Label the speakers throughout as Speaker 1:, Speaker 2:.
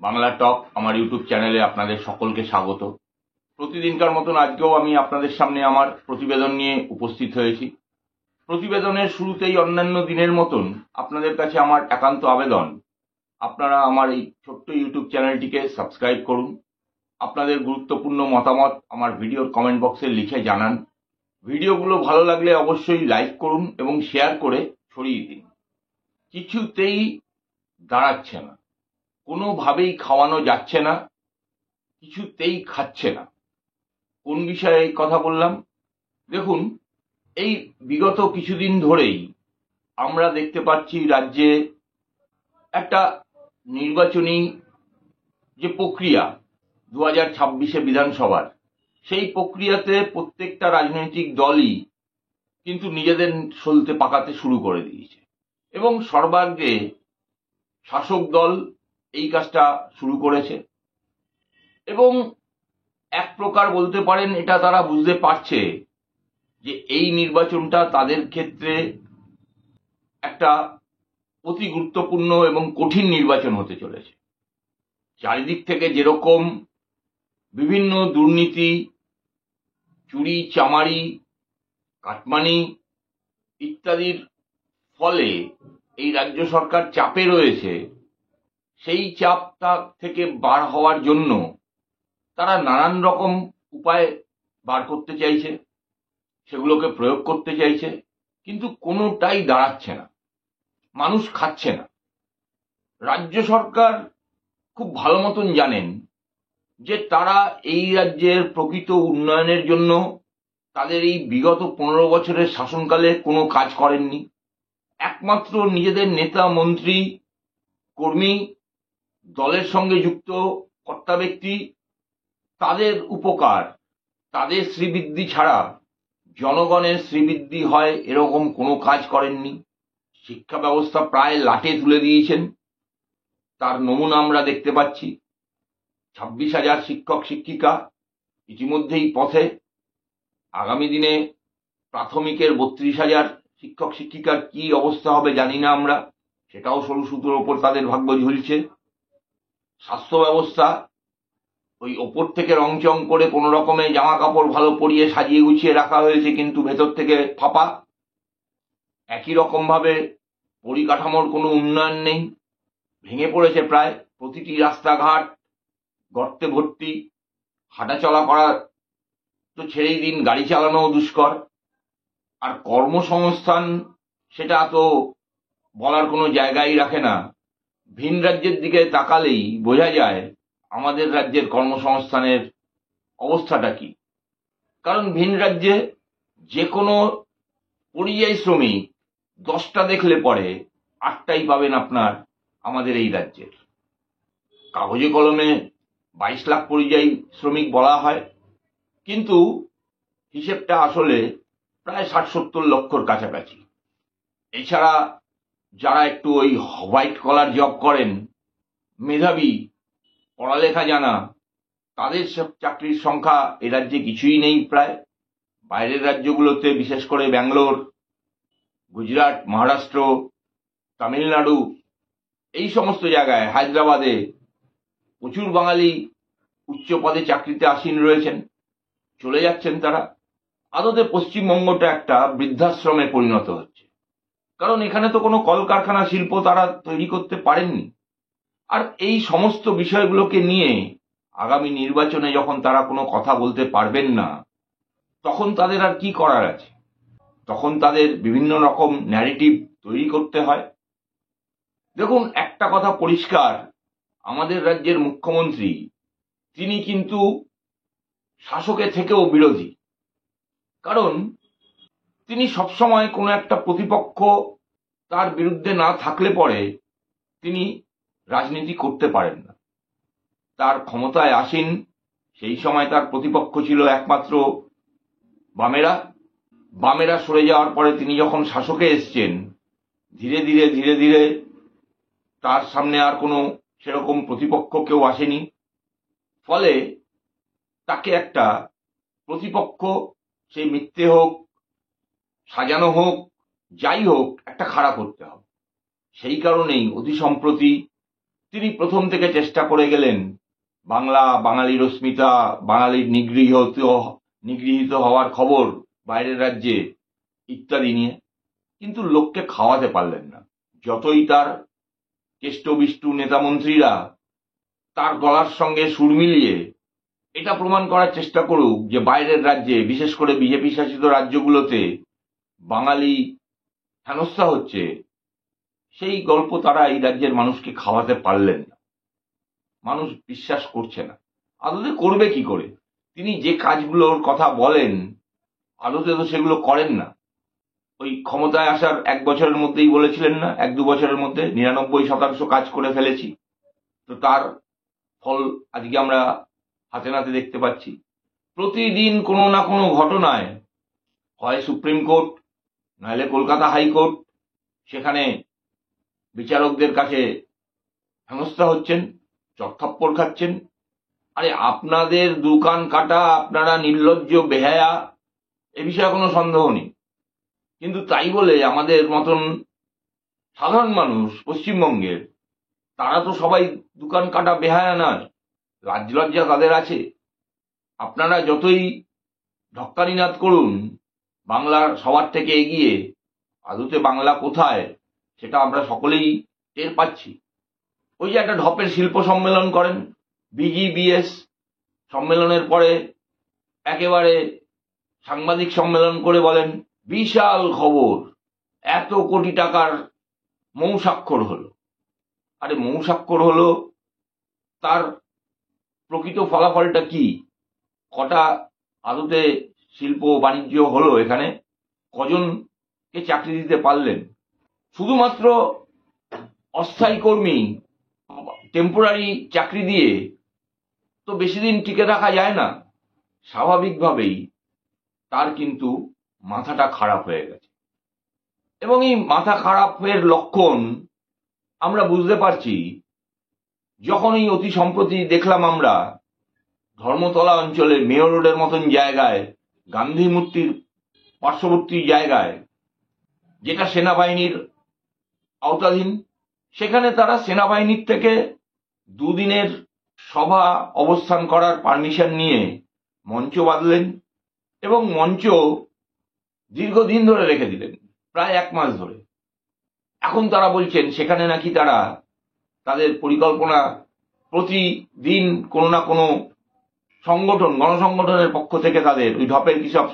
Speaker 1: বাংলা টক আমার ইউটিউব চ্যানেলে আপনাদের সকলকে স্বাগত। প্রতিদিনকার মতন আজকেও আমি আপনাদের সামনে আমার প্রতিবেদন নিয়ে উপস্থিত হয়েছি। প্রতিবেদনের শুরুতেই অন্যান্য দিনের মতন আপনাদের কাছে আমার একান্ত আবেদন, আপনারা আমার এই ছোট্ট ইউটিউব চ্যানেলটিকে সাবস্ক্রাইব করুন। আপনাদের গুরুত্বপূর্ণ মতামত আমার ভিডিওর কমেন্ট বক্সে লিখে জানান। ভিডিওগুলো ভালো লাগলে অবশ্যই লাইক করুন এবং শেয়ার করে ছড়িয়ে দিন। কিছুতেই দাঁড়াচ্ছে না, কোনোভাবেই খাওয়ানো যাচ্ছে না, কিছুতেই খাচ্ছে না। কোন বিষয়ে এই কথা বললাম? দেখুন, এই বিগত কিছুদিন ধরেই আমরা দেখতে পাচ্ছি রাজ্যে একটা নির্বাচনী যে প্রক্রিয়া 2026 বিধানসভার, সেই প্রক্রিয়াতে প্রত্যেকটা রাজনৈতিক দলই কিন্তু নিজেদের সলতে পাকাতে শুরু করে দিয়েছে এবং সর্বাগ্রে শাসক দল এই কাজটা শুরু করেছে এবং এক প্রকার বলতে পারেন এটা তারা বুঝতে পারছে যে এই নির্বাচনটা তাদের ক্ষেত্রে একটা অতি গুরুত্বপূর্ণ এবং কঠিন নির্বাচন হতে চলেছে। চারিদিক থেকে যেরকম বিভিন্ন দুর্নীতি, চুরি চামারি, কাটমানি ইত্যাদির ফলে এই রাজ্য সরকার চাপে রয়েছে, সেই চাপটা থেকে বার হওয়ার জন্য তারা নানান রকম উপায় বার করতে চাইছে, সেগুলোকে প্রয়োগ করতে চাইছে, কিন্তু কোনোটাই দাঁড়াচ্ছে না, মানুষ খাচ্ছে না। রাজ্য সরকার খুব ভালো মতন জানেন যে তারা এই রাজ্যের প্রকৃত উন্নয়নের জন্য তাদের এই বিগত 15 বছরের শাসনকালে কোনো কাজ করেননি। একমাত্র নিজেদের নেতা, মন্ত্রী, কর্মী, দলের সঙ্গে যুক্ত কর্তা ব্যক্তি, তাদের উপকার, তাদের শ্রীবৃদ্ধি ছাড়া জনগণের শ্রীবৃদ্ধি হয় এরকম কোনো কাজ করেননি। শিক্ষা ব্যবস্থা প্রায় লাটে তুলে দিয়েছেন, তার নমুনা আমরা দেখতে পাচ্ছি। 26,000 শিক্ষক শিক্ষিকা ইতিমধ্যেই পথে। আগামী দিনে প্রাথমিকের 32,000 শিক্ষক শিক্ষিকার কি অবস্থা হবে জানি না আমরা, সেটাও সরু সুতোর ওপর তাদের ভাগ্য ঝুলছে। স্বাস্থ্য ব্যবস্থা ওই ওপর থেকে রংচং করে কোনো রকমে জামা কাপড় ভালো পরিয়ে সাজিয়ে গুছিয়ে রাখা হয়েছে, কিন্তু ভেতর থেকে ফাঁপা। একই রকম ভাবে পরিকাঠামোর কোনো উন্নয়ন নেই, ভেঙে পড়েছে প্রায়। প্রতিটি রাস্তাঘাট গর্তে ভর্তি, হাঁটাচলা করা তো ছেড়েই দিন, গাড়ি চালানোও দুষ্কর। আর কর্মসংস্থান সেটা তো বলার কোনো জায়গাই রাখে না। ভিন রাজ্যের দিকে তাকালেই বোঝা যায় আমাদের রাজ্যের কর্মসংস্থানের অবস্থাটা কি। কারণ ভিন রাজ্যে যে কোনো পরিযায়ী শ্রমিক 10টা দেখলে পরে 8টাই পাবেন আপনার আমাদের এই রাজ্যের। কাগজে কলমে 22 লাখ পরিযায়ী শ্রমিক বলা হয়, কিন্তু হিসেবটা আসলে প্রায় 60-70 লক্ষর কাছাকাছি। এছাড়া যারা একটু ওই হোয়াইট কলার জব করেন, মেধাবী, পড়ালেখা জানা, তাদের সব চাকরির সংখ্যা এ রাজ্যে কিছুই নেই প্রায়। বাইরের রাজ্যগুলোতে, বিশেষ করে ব্যাঙ্গালোর, গুজরাট, মহারাষ্ট্র, তামিলনাড়ু, এই সমস্ত জায়গায়, হায়দ্রাবাদে প্রচুর বাঙালি উচ্চ পদে চাকরিতে আসীন রয়েছেন, চলে যাচ্ছেন তারা। আদতে পশ্চিমবঙ্গটা একটা বৃদ্ধাশ্রমে পরিণত হচ্ছে, কারণ এখানে তো কোনো কলকারখানা শিল্প তারা তৈরি করতে পারেননি। আর এই সমস্ত বিষয়গুলোকে নিয়ে আগামী নির্বাচনে যখন তারা কোনো কথা বলতে পারবেন না, তখন তাদের আর কি করার আছে? তখন তাদের বিভিন্ন রকম ন্যারেটিভ তৈরি করতে হয়। দেখুন, একটা কথা পরিষ্কার, আমাদের রাজ্যের মুখ্যমন্ত্রী তিনি কিন্তু শাসকের থেকেও বিরোধী। কারণ তিনি সবসময় কোনো একটা প্রতিপক্ষ তার বিরুদ্ধে না থাকলে পরে তিনি রাজনীতি করতে পারেন না। তার ক্ষমতায় আসীন সেই সময় তার প্রতিপক্ষ ছিল একমাত্র বামেরা। বামেরা সরে যাওয়ার পরে তিনি যখন শাসকে এসছেন, ধীরে ধীরে ধীরে ধীরে তার সামনে আর কোনো সেরকম প্রতিপক্ষ কেউ আসেনি। ফলে তাকে একটা প্রতিপক্ষ, সেই মিথ্যে হোক, সাজানো হোক, যাই হোক, একটা খাড়া করতে হবে। সেই কারণেই অতি সম্প্রতি তিনি প্রথম থেকে চেষ্টা করে গেলেন বাংলা, বাঙালির অস্মিতা, বাঙালির নিগৃহীত হওয়ার খবর বাইরের রাজ্যে ইত্যাদি নিয়ে, কিন্তু লোককে খাওয়াতে পারলেন না। যতই তার কেষ্টবিষ্টু নেতামন্ত্রীরা তার গলার সঙ্গে সুর মিলিয়ে এটা প্রমাণ করার চেষ্টা করুক যে বাইরের রাজ্যে, বিশেষ করে বিজেপি শাসিত রাজ্যগুলোতে বাঙালি হেনস্থা হচ্ছে, সেই গল্প তারা এই রাজ্যের মানুষকে খাওয়াতে পারলেন না। মানুষ বিশ্বাস করছে না। আদতে করবে কি করে? তিনি যে কাজগুলোর কথা বলেন আদতে তো সেগুলো করেন না। ওই ক্ষমতায় আসার 1 বছরের মধ্যেই বলেছিলেন না, 1-2 বছরের মধ্যে 99% কাজ করে ফেলেছি। তো তার ফল আজকে আমরা হাতে নাতে দেখতে পাচ্ছি। প্রতিদিন কোনো না কোনো ঘটনায় হয় সুপ্রিম কোর্ট, নাহলে কলকাতা হাইকোর্ট, সেখানে বিচারকদের কাছে হেনস্থা হচ্ছেন, চড়থাপ্পড় খাচ্ছেন। আরে আপনাদের দোকান কাটা, আপনারা নির্লজ্জ বেহায়া, এ বিষয়ে কোনো সন্দেহ নেই। কিন্তু তাই বলে আমাদের মতন সাধারণ মানুষ পশ্চিমবঙ্গের, তারা তো সবাই দোকান কাটা বেহায়া নয়, লাজ লজ্জা তাদের আছে। আপনারা যতই ঢক্কানিনাদ করুন বাংলার সবার থেকে এগিয়ে, আদতে বাংলা কোথায় সেটা আমরা সকলেই টের পাচ্ছি। ওই যে একটা ঢপের শিল্প সম্মেলন করেন, BGBS সম্মেলনের পরে একেবারে সাংবাদিক সম্মেলন করে বলেন বিশাল খবর, এত কোটি টাকার মৌস্বাক্ষর হলো। আরে মৌস্বাক্ষর হলো, তার প্রকৃত ফলাফলটা কি? কটা আদতে শিল্প বাণিজ্য হলো এখানে? কজনকে চাকরি দিতে পারলেন? শুধুমাত্র অস্থায়ী কর্মী, টেম্পোরারি চাকরি দিয়ে তো বেশি দিন টিকে রাখা যায় না। স্বাভাবিকভাবেই তার কিন্তু মাথাটা খারাপ হয়ে গেছে, এবং এই মাথা খারাপের লক্ষণ আমরা বুঝতে পারছি যখন এই অতি সম্প্রতি দেখলাম আমরা ধর্মতলা অঞ্চলে মেয়র রোডের মতন জায়গায়, গান্ধী মূর্তির পার্শ্ববর্তী জায়গায়, যেটা সেনাবাহিনীর আওতাধীন, সেখানে তারা সেনাবাহিনীর থেকে 2 দিনের সভা অবস্থান করার পারমিশন নিয়ে মঞ্চ বাঁধলেন, এবং মঞ্চ দীর্ঘদিন ধরে রেখে দিলেন, প্রায় 1 মাস ধরে। এখন তারা বলছেন সেখানে নাকি তারা তাদের পরিকল্পনা, প্রতিদিন কোনো না কোনো সংগঠন, গণসংগঠনের পক্ষ থেকে, তাদের ওই ঢপের কিসব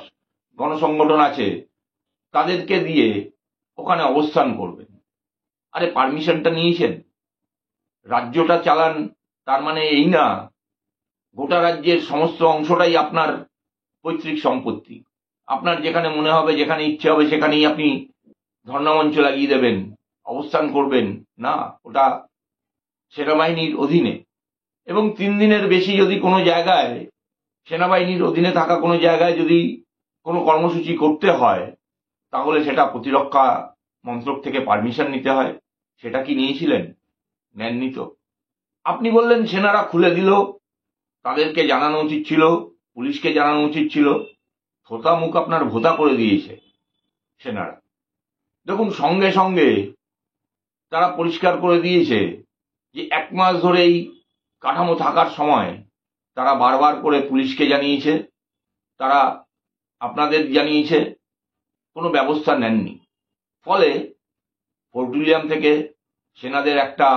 Speaker 1: গণসংগঠন আছে, তাদেরকে দিয়ে ওখানে অবস্থান করবেন। আরে পারমিশনটা নিয়েছেন, রাজ্যটা চালান, তার মানে এই না গোটা রাজ্যের সমস্ত অংশটাই আপনার পৈতৃক সম্পত্তি। আপনার যেখানে মনে হবে, যেখানে ইচ্ছে হবে, সেখানেই আপনি ধর্ণামঞ্চ লাগিয়ে দেবেন, অবস্থান করবেন না। ওটা সেনাবাহিনীর অধীনে, এবং 3 দিনের বেশি যদি কোনো জায়গায়, সেনাবাহিনীর অধীনে থাকা কোনো জায়গায় যদি কোনো কর্মসূচি করতে হয়, তাহলে সেটা প্রতিরক্ষা মন্ত্রক থেকে পারমিশন নিতে হয়। সেটা কি নিয়েছিলেন? নেননি তো। আপনি বললেন সেনারা খুলে দিল, তাদেরকে জানানো উচিত ছিল, পুলিশকে জানানো উচিত ছিল। থোতা মুখ আপনার ভোতা করে দিয়েছে সেনারা। দেখুন, সঙ্গে সঙ্গে তারা পরিষ্কার করে দিয়েছে যে 1 মাস ধরেই কাঠামো থাকার সময় তারা বারবার করে পুলিশকে জানিয়েছে, তারা আপনাদের জানিয়েছে, কোনো ব্যবস্থা নেননি। ফলে ফোর্ট উইলিয়াম থেকে সেনাদের একটা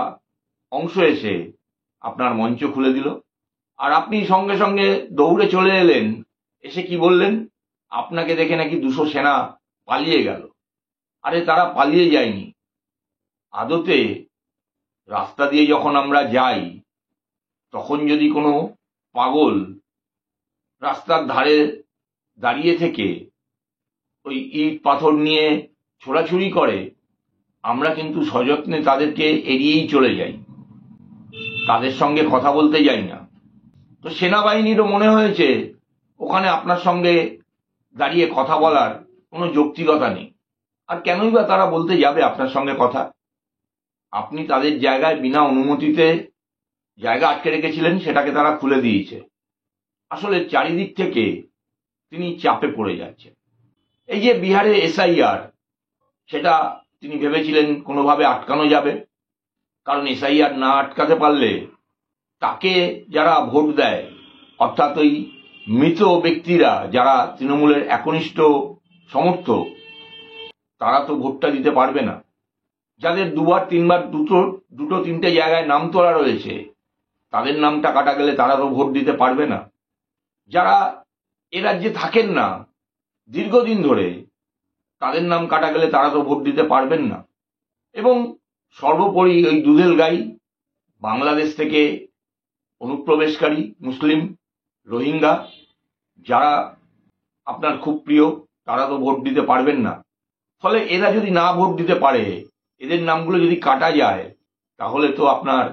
Speaker 1: অংশ এসে আপনার মঞ্চ খুলে দিল, আর আপনি সঙ্গে সঙ্গে দৌড়ে চলে এলেন। এসে কি বললেন? আপনাকে দেখে নাকি 200 সেনা পালিয়ে গেল। আরে তারা পালিয়ে যায়নি। আদতে রাস্তা দিয়ে যখন আমরা যাই, তখন যদি কোনো পাগল রাস্তার ধারে দাঁড়িয়ে থেকে ওই ইট পাথর নিয়ে ছোড়াছুড়ি করে, আমরা কিন্তু সযত্নে তাদেরকে এড়িয়েই চলে যাই, তাদের সঙ্গে কথা বলতে যাই না। তো সেনাবাহিনীরও মনে হয়েছে ওখানে আপনার সঙ্গে দাঁড়িয়ে কথা বলার কোনো যৌক্তিকতা নেই। আর কেনই বা তারা বলতে যাবে আপনার সঙ্গে কথা? আপনি তাদের জায়গায় বিনা অনুমতিতে জায়গা আটকে রেখেছিলেন, সেটাকে তারা খুলে দিয়েছে। আসলে চারিদিক থেকে তিনি চাপে পড়ে যাচ্ছেন। এই যে বিহারে SIR, সেটা তিনি ভেবেছিলেন কোনোভাবে আটকানো যাবে, কারণ এসআইআর না আটকাতে পারলে তাকে যারা ভোট দেয়, অর্থাৎ ওই মৃত ব্যক্তিরা যারা তৃণমূলের একনিষ্ঠ সমর্থক, তারা তো ভোটটা দিতে পারবে না। যাদের দুবার তিনবার দুটো তিনটে জায়গায় নাম তোলা রয়েছে, তাদের নামটা কাটা গেলে তারা তো ভোট দিতে পারবে না। যারা এ রাজ্যে থাকেন না দীর্ঘদিন ধরে, তাদের নাম কাটা গেলে তারা তো ভোট দিতে পারবেন না। এবং সর্বোপরি ওই দুধেল গাই বাংলাদেশ থেকে অনুপ্রবেশকারী মুসলিম রোহিঙ্গা যারা আপনার খুব প্রিয়, তারা তো ভোট দিতে পারবেন না। ফলে এরা যদি না ভোট দিতে পারে, এদের নামগুলো যদি কাটা যায়, তাহলে তো আপনার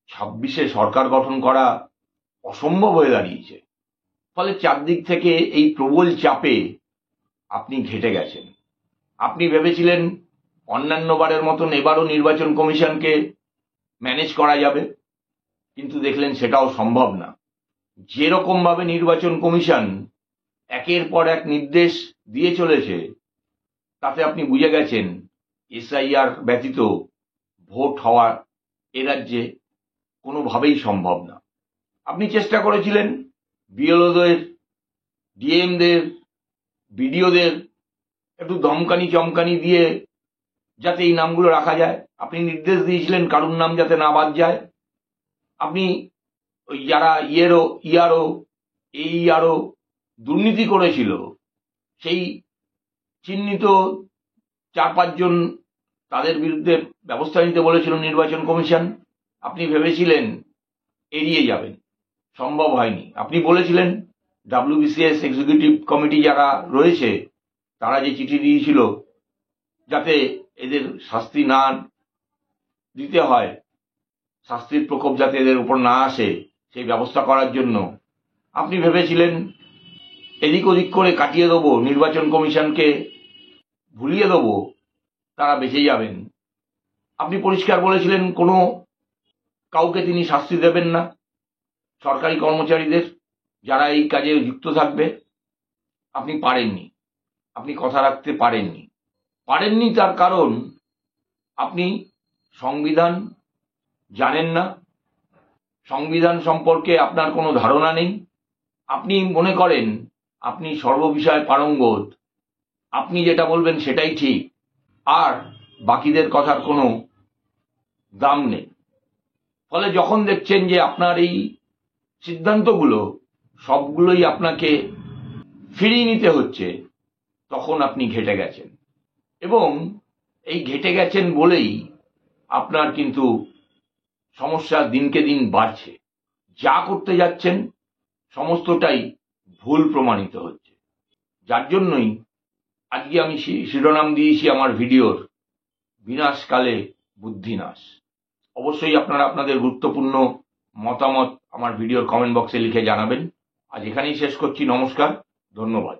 Speaker 1: 26-এ সরকার গঠন করা অসম্ভব হয়ে দাঁড়িয়েছে। ফলে চারদিক থেকে এই প্রবল চাপে আপনি ঘেঁটে গেছেন। আপনি ভেবেছিলেন অন্যান্য বারের মতন এবারও নির্বাচন কমিশনকে ম্যানেজ করা যাবে, কিন্তু দেখলেন সেটাও সম্ভব না। যেরকম ভাবে নির্বাচন কমিশন একের পর এক নির্দেশ দিয়ে চলেছে, তাতে আপনি বুঝে গেছেন এসআইআর ব্যতীত ভোট হওয়া এ রাজ্যে কোনোভাবেই সম্ভব না। আপনি চেষ্টা করেছিলেন বিএলওদের, ডিএমদের, বিডিওদের একটু ধমকানি চমকানি দিয়ে যাতে এই নামগুলো রাখা যায়। আপনি নির্দেশ দিয়েছিলেন কারুর নাম যাতে না বাদ যায়। আপনি ওই যারা ইআরও দুর্নীতি করেছিল, সেই চিহ্নিত 4-5 জন, তাদের বিরুদ্ধে ব্যবস্থা নিতে বলেছিল নির্বাচন কমিশন। আপনি ভেবেছিলেন এড়িয়ে যাবেন, সম্ভব হয়নি। আপনি বলেছিলেন WBCS এক্সিকিউটিভ কমিটি যারা রয়েছে, তারা যে চিঠি দিয়েছিল যাতে এদের শাস্তি না দিতে হয়, শাস্তির প্রকোপ যাতে এদের উপর না আসে, সেই ব্যবস্থা করার জন্য আপনি ভেবেছিলেন এদিক ওদিক করে কাটিয়ে দেবো, নির্বাচন কমিশনকে ভুলিয়ে দেবো, তারা বেঁচে যাবেন। আপনি পরিষ্কার বলেছিলেন কোনো কাউকে তিনি শাস্তি দেবেন না, সরকারি কর্মচারীদের যারা এই কাজে যুক্ত থাকবে। আপনি পারেননি, আপনি কথা রাখতে পারেননি। তার কারণ আপনি সংবিধান জানেন না, সংবিধান সম্পর্কে আপনার কোনো ধারণা নেই। আপনি মনে করেন আপনি সর্ববিষয়ে পারঙ্গত, আপনি যেটা বলবেন সেটাই ঠিক, আর বাকিদের কথার কোনো দাম নেই। ফলে যখন দেখছেন যে আপনার এই সিদ্ধান্তগুলো সবগুলোই আপনাকে ফিরিয়ে নিতে হচ্ছে, তখন আপনি ঘেঁটে গেছেন। এবং এই ঘেঁটে গেছেন বলেই আপনার কিন্তু সমস্যা দিনকে দিন বাড়ছে। যা করতে যাচ্ছেন সমস্তটাই ভুল প্রমাণিত হচ্ছে। যার জন্যই আজকে আমি শিরোনাম দিয়েছি আমার ভিডিওর, বিনাশকালে বুদ্ধিনাশ। অবশ্যই আপনারা আপনাদের গুরুত্বপূর্ণ মতামত আমার ভিডিওর কমেন্ট বক্সে লিখে জানাবেন। আজ এখানেই শেষ করছি। নমস্কার, ধন্যবাদ।